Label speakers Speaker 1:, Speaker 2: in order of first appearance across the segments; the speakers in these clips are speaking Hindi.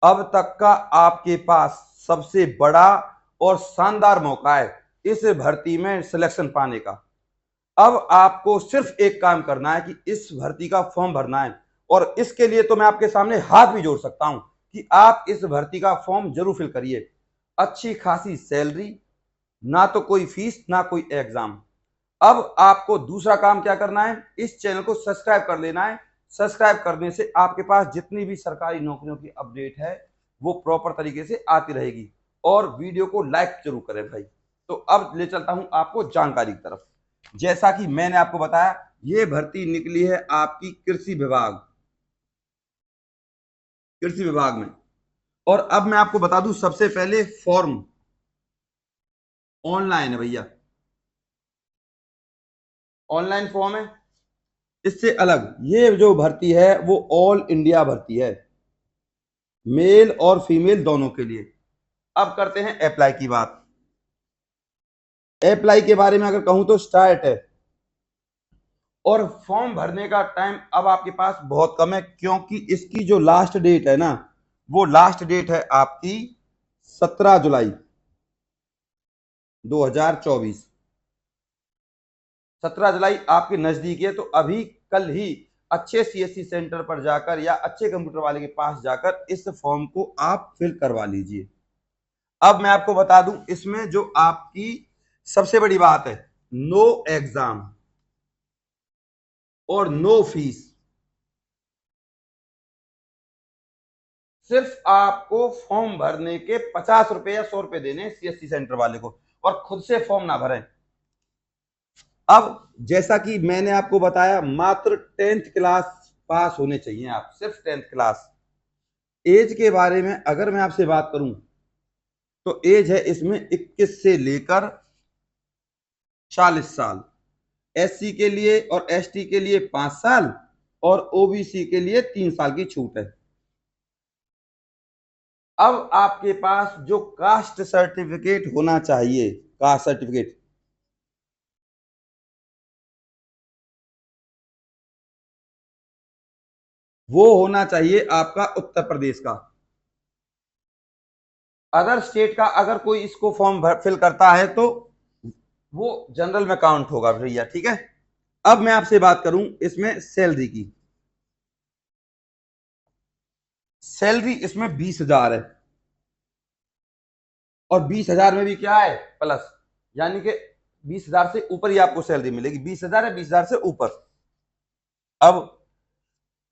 Speaker 1: अब तक का आपके पास सबसे बड़ा और शानदार मौका है इस भर्ती में सिलेक्शन पाने का। अब आपको सिर्फ एक काम करना है कि इस भर्ती का फॉर्म भरना है, और इसके लिए तो मैं आपके सामने हाथ भी जोड़ सकता हूं कि आप इस भर्ती का फॉर्म जरूर फिल करिए। अच्छी खासी सैलरी, ना तो कोई फीस ना कोई एग्जाम। अब आपको दूसरा काम क्या करना है, इस चैनल को सब्सक्राइब कर लेना है। सब्सक्राइब करने से आपके पास जितनी भी सरकारी नौकरियों की अपडेट है वो प्रॉपर तरीके से आती रहेगी। और वीडियो को लाइक जरूर करें भाई। तो अब ले चलता हूं आपको जानकारी की तरफ। जैसा कि मैंने आपको बताया, ये भर्ती निकली है आपकी कृषि विभाग में। और अब मैं आपको बता दूं, सबसे पहले फॉर्म ऑनलाइन है भैया, ऑनलाइन फॉर्म है। इससे अलग ये जो भर्ती है वो ऑल इंडिया भर्ती है, मेल और फीमेल दोनों के लिए। अब करते हैं अप्लाई की बात। अप्लाई के बारे में अगर कहूं तो स्टार्ट है, और फॉर्म भरने का टाइम अब आपके पास बहुत कम है, क्योंकि इसकी जो लास्ट डेट है ना, वो लास्ट डेट है आपकी 17 जुलाई 2024। 17 जुलाई आपके नजदीक है, तो अभी कल ही अच्छे सीएससी सेंटर पर जाकर या अच्छे कंप्यूटर वाले के पास जाकर इस फॉर्म को आप फिल करवा लीजिए। अब मैं आपको बता दूं, इसमें जो आपकी सबसे बड़ी बात है, नो एग्जाम और नो फीस। सिर्फ आपको फॉर्म भरने के 50 रुपए या 100 रुपए देने सीएससी सेंटर वाले को, और खुद से फॉर्म ना भरें। अब जैसा कि मैंने आपको बताया, मात्र 10th क्लास पास होने चाहिए आप, सिर्फ 10th क्लास। एज के बारे में अगर मैं आपसे बात करूं तो एज है इसमें 21 से लेकर 40 साल। एससी के लिए और एसटी के लिए 5 साल, और ओबीसी के लिए 3 साल की छूट है। अब आपके पास जो कास्ट सर्टिफिकेट होना चाहिए, कास्ट सर्टिफिकेट, वो होना चाहिए आपका उत्तर प्रदेश का। अदर स्टेट का अगर कोई इसको फॉर्म फिल करता है तो वो जनरल में काउंट होगा भैया, ठीक है। अब मैं आपसे बात करूं इसमें सैलरी की। सैलरी इसमें 20,000 है, और 20,000 में भी क्या है, प्लस, यानी कि 20,000 से ऊपर ही आपको सैलरी मिलेगी। 20,000 है, 20,000 से ऊपर। अब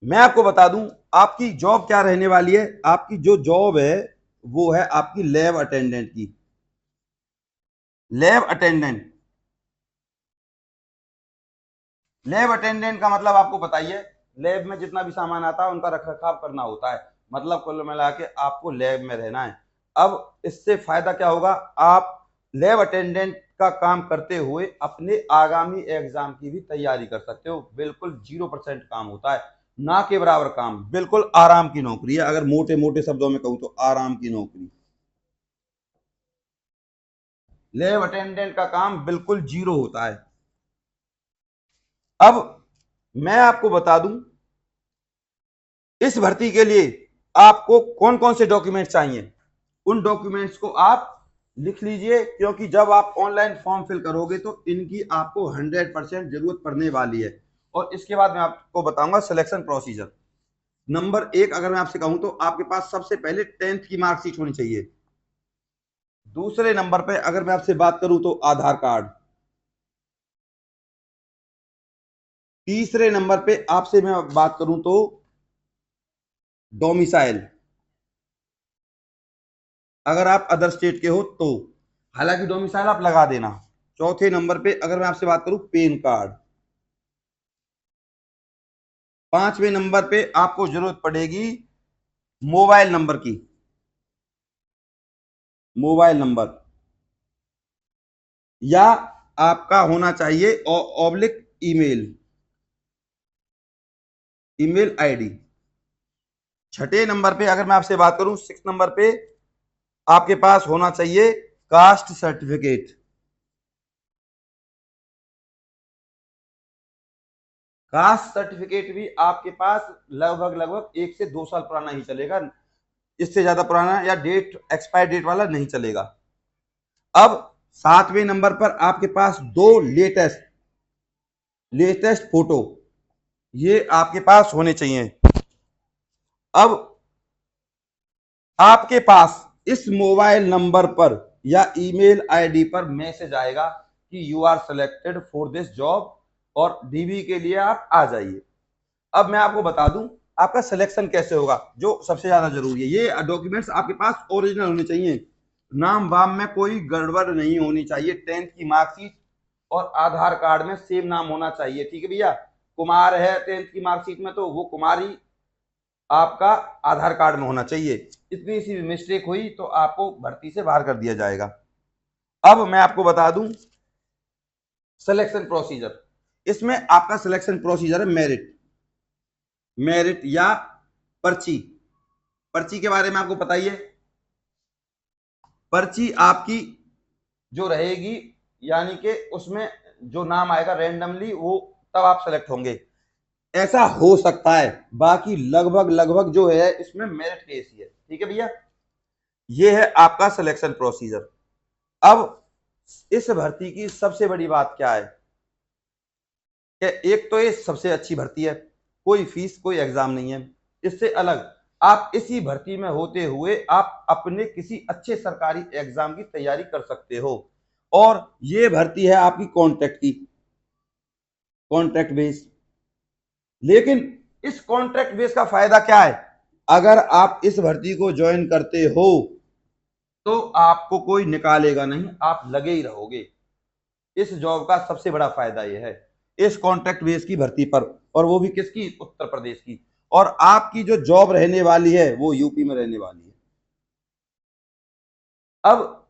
Speaker 1: मैं आपको बता दूं आपकी जॉब क्या रहने वाली है। आपकी जो जॉब है वो है आपकी लैब अटेंडेंट की। लैब अटेंडेंट, लैब अटेंडेंट का मतलब आपको बताइए, लैब में जितना भी सामान आता है उनका रख रखाव करना होता है। मतलब कुल मिला के आपको लैब में रहना है। अब इससे फायदा क्या होगा, आप लैब अटेंडेंट का काम करते हुए अपने आगामी एग्जाम की भी तैयारी कर सकते हो। बिल्कुल 0% काम होता है, ना के बराबर काम। बिल्कुल आराम की नौकरी है, अगर मोटे मोटे शब्दों में कहूं तो आराम की नौकरी। लैब अटेंडेंट का काम बिल्कुल 0 होता है। अब मैं आपको बता दूं, इस भर्ती के लिए आपको कौन कौन से डॉक्यूमेंट चाहिए, उन डॉक्यूमेंट्स को आप लिख लीजिए, क्योंकि जब आप ऑनलाइन फॉर्म फिल करोगे तो इनकी आपको 100% जरूरत पड़ने वाली है। और इसके बाद मैं आपको बताऊंगा सिलेक्शन प्रोसीजर। नंबर 1, अगर मैं आपसे कहूं तो आपके पास सबसे पहले 10th की मार्कशीट होनी चाहिए। दूसरे नंबर पे अगर मैं आपसे बात करूं तो आधार कार्ड। तीसरे नंबर पे आपसे मैं बात करूं तो डोमिसाइल, अगर आप अदर स्टेट के हो तो। हालांकि डोमिसाइल आप लगा देना। चौथे नंबर पे अगर मैं आपसे बात करूं, पैन कार्ड। पांचवें नंबर पे आपको जरूरत पड़ेगी मोबाइल नंबर की, मोबाइल नंबर, या आपका होना चाहिए ऑब्लिक ईमेल, ईमेल आईडी। छठे नंबर पे अगर मैं आपसे बात करूं, 6 नंबर पे आपके पास होना चाहिए कास्ट सर्टिफिकेट। कास्ट सर्टिफिकेट भी आपके पास लगभग लगभग 1 से 2 साल पुराना ही चलेगा। इससे ज्यादा पुराना या डेट एक्सपायर डेट वाला नहीं चलेगा। अब 7वें नंबर पर आपके पास दो लेटेस्ट फोटो ये आपके पास होने चाहिए। अब आपके पास इस मोबाइल नंबर पर या ईमेल आईडी पर मैसेज आएगा कि you are selected for this job और डीवी के लिए आप आ जाइए। अब मैं आपको बता दूं आपका सिलेक्शन कैसे होगा, जो सबसे ज्यादा जरूरी है। ये डॉक्यूमेंट्स आपके पास ओरिजिनल होने चाहिए, नाम वाम में कोई गड़बड़ नहीं होनी चाहिए। 10th की मार्कशीट और आधार कार्ड में सेम नाम होना चाहिए, ठीक है भैया। कुमार है 10th की मार्कशीट में तो वो कुमारी आपका आधार कार्ड में होना चाहिए। इतनी सी मिस्टेक हुई तो आपको भर्ती से बाहर कर दिया जाएगा। अब मैं आपको बता दूं सिलेक्शन प्रोसीजर। इसमें आपका सिलेक्शन प्रोसीजर है मेरिट या पर्ची। पर्ची के बारे में आपको पता ही है। पर्ची आपकी जो रहेगी यानी कि उसमें जो नाम आएगा रैंडमली वो तब आप सेलेक्ट होंगे। ऐसा हो सकता है, बाकी लगभग जो है इसमें मेरिट केस ही है, ठीक है भैया। ये है आपका सिलेक्शन प्रोसीजर। अब इस भर्ती की सबसे बड़ी बात क्या है कि एक तो ये सबसे अच्छी भर्ती है, कोई फीस कोई एग्जाम नहीं है। इससे अलग आप इसी भर्ती में होते हुए आप अपने किसी अच्छे सरकारी एग्जाम की तैयारी कर सकते हो। और ये भर्ती है आपकी कॉन्ट्रैक्ट बेस। लेकिन इस कॉन्ट्रैक्ट बेस का फायदा क्या है, अगर आप इस भर्ती को ज्वाइन करते हो तो आपको कोई निकालेगा नहीं, आप लगे ही रहोगे। इस जॉब का सबसे बड़ा फायदा यह है इस कॉन्ट्रैक्ट बेस की भर्ती पर, और वो भी किसकी, उत्तर प्रदेश की। और आपकी जो जॉब रहने वाली है वो यूपी में रहने वाली है। अब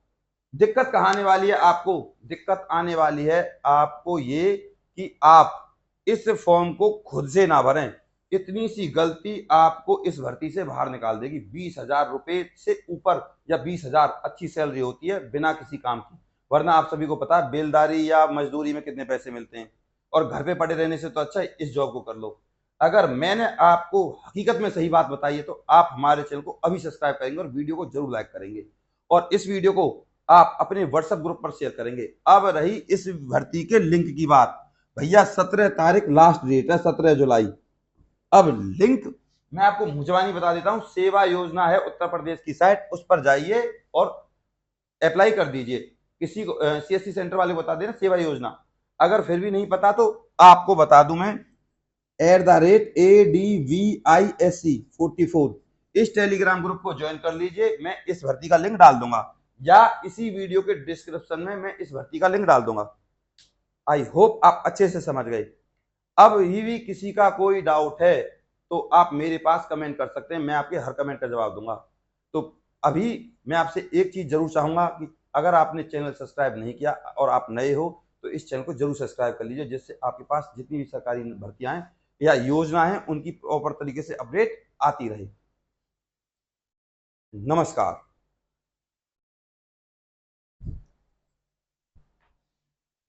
Speaker 1: दिक्कत कहाँ आने वाली है आपको, दिक्कत आने वाली है आपको ये कि आप इस फॉर्म को खुद से ना भरें। इतनी सी गलती आपको इस भर्ती से बाहर निकाल देगी। 20,000 रुपए से ऊपर या 20,000 अच्छी सैलरी होती है बिना किसी काम की। वरना आप सभी को पता है बेलदारी या मजदूरी में कितने पैसे मिलते हैं, और घर पे पड़े रहने से तो अच्छा है इस जॉब को कर लो। अगर मैंने आपको हकीकत में सही बात बताई है तो आप हमारे चैनल को अभी सब्सक्राइब करेंगे और वीडियो को जरूर लाइक करेंगे, और इस वीडियो को आप अपने व्हाट्सएप ग्रुप पर शेयर करेंगे। अब रही इस भर्ती के लिंक की बात, भैया 17 तारीख लास्ट डेट है, 17 जुलाई। अब लिंक मैं आपको मुंजवानी बता देता हूं। सेवा योजना है उत्तर प्रदेश की साइट, उस पर जाइए और अप्लाई कर दीजिए। किसी को सीएससी सेंटर वाले को बता देना सेवा योजना। अगर फिर भी नहीं पता तो आपको बता दूं मैं @ADVISC44 इस टेलीग्राम ग्रुप को ज्वाइन कर लीजिए। मैं इस भर्ती का लिंक डाल दूंगा, या इसी वीडियो के डिस्क्रिप्शन में मैं इस भर्ती का लिंक डाल दूंगा। आई होप आप अच्छे से समझ गए। अब ये भी किसी का कोई डाउट है तो आप मेरे पास कमेंट कर सकते हैं, मैं आपके हर कमेंट का जवाब दूंगा। तो अभी मैं आपसे एक चीज जरूर चाहूंगा कि अगर आपने चैनल सब्सक्राइब नहीं किया और आप नए हो तो इस चैनल को जरूर सब्सक्राइब कर लीजिए, जिससे आपके पास जितनी भी सरकारी भर्तियां हैं या योजना है उनकी प्रॉपर तरीके से अपडेट आती रहे। नमस्कार।